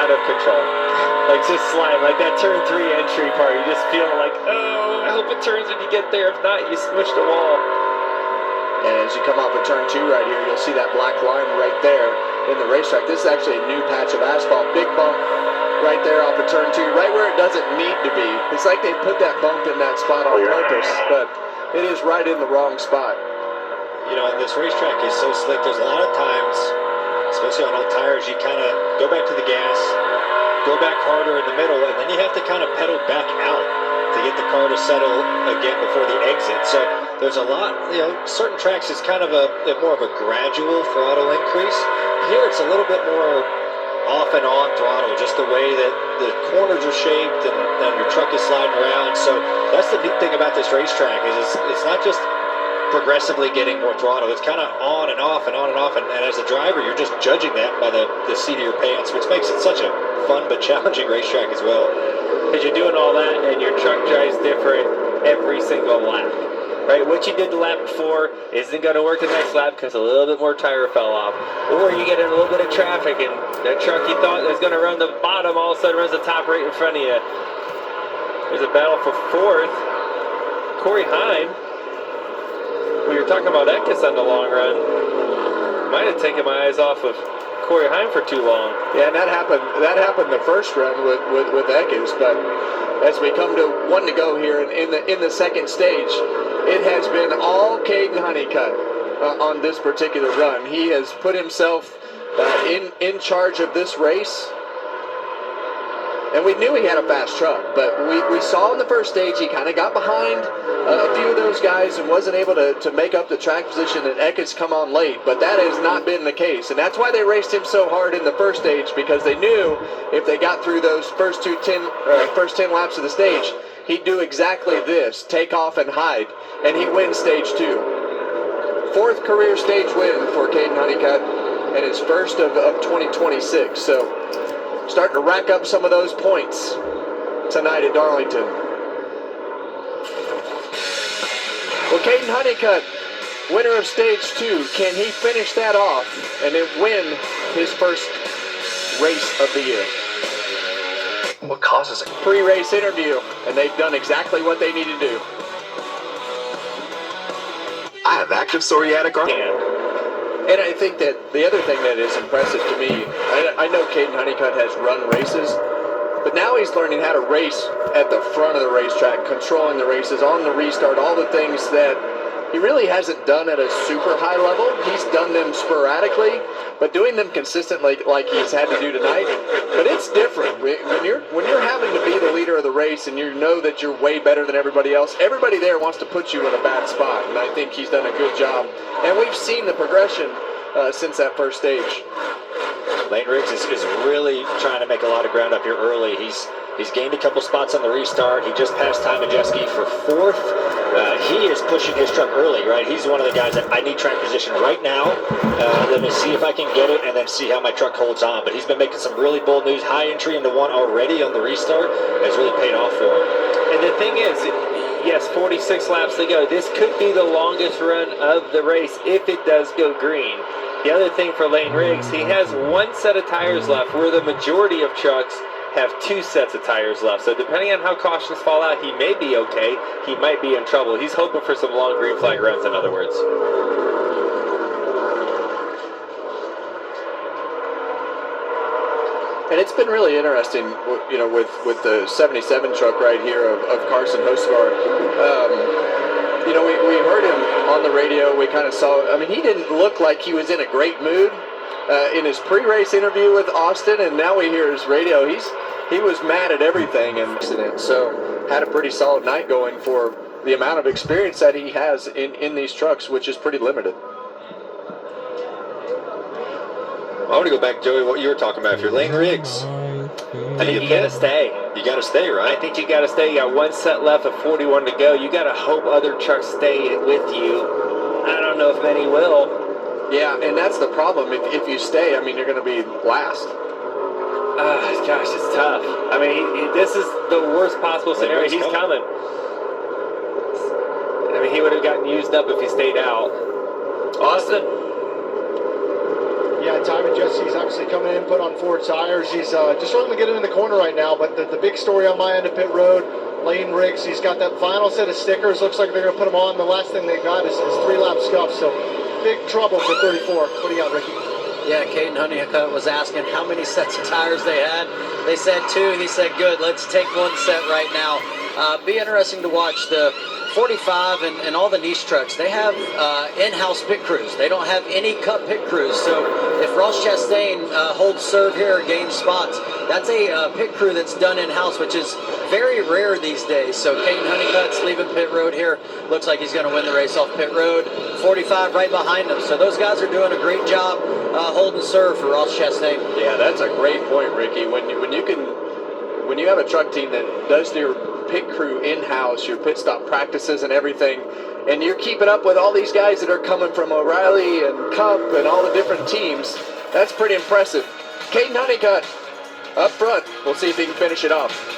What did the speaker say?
out of control. Like just slide, like that turn 3 entry part. You just feel like, oh, I hope it turns when you get there. If not, you smush the wall. And as you come off of turn 2 right here, you'll see that black line right there in the racetrack. This is actually a new patch of asphalt. Big bump right there off of turn 2, right where it doesn't need to be. It's like they put that bump in that spot on purpose, but it is right in the wrong spot. You know, and this racetrack is so slick. There's a lot of times, especially on old tires, you kind of go back to the gas, go back harder in the middle, and then you have to kind of pedal back out to get the car to settle again before the exit. So there's a lot, you know, certain tracks is kind of a more of a gradual throttle increase. Here it's a little bit more off and on throttle, just the way that the corners are shaped and your truck is sliding around. So that's the neat thing about this racetrack is it's not just progressively getting more throttle. It's kind of on and off and on and off, and as a driver you're just judging that by the seat of your pants, which makes it such a fun but challenging racetrack as well. Because you're doing all that and your truck drives different every single lap. Right, what you did the lap before isn't going to work the next lap because a little bit more tire fell off. Or you get in a little bit of traffic and that truck you thought was going to run the bottom all of a sudden runs the top right in front of you. There's a battle for 4th. Corey Heim. We were talking about Eckes on the long run. Might have taken my eyes off of Corey Heim for too long. Yeah, and that happened the first run with Eckes, but as we come to one to go here in the second stage, it has been all Caden Honeycutt on this particular run. He has put himself in charge of this race. And we knew he had a fast truck, but we saw in the first stage he kind of got behind a few of those guys and wasn't able to make up the track position, and Eckes come on late. But that has not been the case, and that's why they raced him so hard in the first stage, because they knew if they got through those first 10 laps of the stage, he'd do exactly this, take off and hide, and he wins stage 2. 4th career stage win for Caden Honeycutt, and his first of 2026. So starting to rack up some of those points tonight at Darlington. Well, Caden Honeycutt, winner of stage 2, can he finish that off and then win his first race of the year? What causes it? Pre-race interview, and they've done exactly what they need to do. I have active psoriatic arthritis. And I think that the other thing that is impressive to me, I know Caden Honeycutt has run races, but now he's learning how to race at the front of the racetrack, controlling the races, on the restart, all the things that he really hasn't done at a super high level. He's done them sporadically, but doing them consistently like he's had to do tonight. But it's different. When you're having to be the leader of the race and you know that you're way better than everybody else, everybody there wants to put you in a bad spot, and I think he's done a good job. And we've seen the progression since that first stage. Lane Riggs is really trying to make a lot of ground up here early. He's gained a couple spots on the restart. He just passed Ty Majeski for 4th. He is pushing his truck early, right? He's one of the guys that I need track position right now. Let me see if I can get it and then see how my truck holds on. But he's been making some really bold moves. High entry into 1 already on the restart has really paid off for him. And the thing is, yes, 46 laps to go. This could be the longest run of the race if it does go green. The other thing for Lane Riggs, he has 1 set of tires left, where the majority of trucks have 2 sets of tires left. So depending on how cautions fall out, he may be okay. He might be in trouble. He's hoping for some long green flag runs, in other words. And it's been really interesting, you know, with the 77 truck right here of Carson Hocevar. You know, we heard him on the radio. We kind of saw, I mean, he didn't look like he was in a great mood in his pre-race interview with Austin, and now we hear his radio. He was mad at everything, and so had a pretty solid night going for the amount of experience that he has in these trucks, which is pretty limited. I want to go back, Joey, what you were talking about. If you're Lane Riggs, I think you got to stay. You got to stay, right? I think you got to stay. You got 1 set left of 41 to go. You got to hope other trucks stay with you. I don't know if many will. Yeah, and that's the problem. If you stay, I mean, you're going to be last. Gosh, it's tough. I mean, this is the worst possible scenario. He's coming. I mean, he would have gotten used up if he stayed out. Austin? Yeah, Timon Jesse's obviously coming in, put on 4 tires. He's just starting to get into the corner right now, but the big story on my end of pit road, Lane Riggs, he's got that final set of stickers. Looks like they're going to put them on. The last thing they got is 3-lap scuff, so big trouble for 34. What do you got, Ricky? Yeah, Caden Honeycutt was asking how many sets of tires they had. They said 2. He said, good, let's take 1 set right now. Be interesting to watch the 45 and all the niche trucks. They have in-house pit crews. They don't have any Cup pit crews. So if Ross Chastain holds serve here or gains spots, that's a pit crew that's done in-house, which is very rare these days. So Caden Honeycutt's leaving pit road here. Looks like he's going to win the race off pit road. 45 right behind him. So those guys are doing a great job holding serve for Ross Chastain. Yeah, that's a great point, Ricky. When you have a truck team that does their pit crew in-house, your pit stop practices and everything, and you're keeping up with all these guys that are coming from O'Reilly and Cup and all the different teams, that's pretty impressive. Caden Honeycutt up front. We'll see if he can finish it off.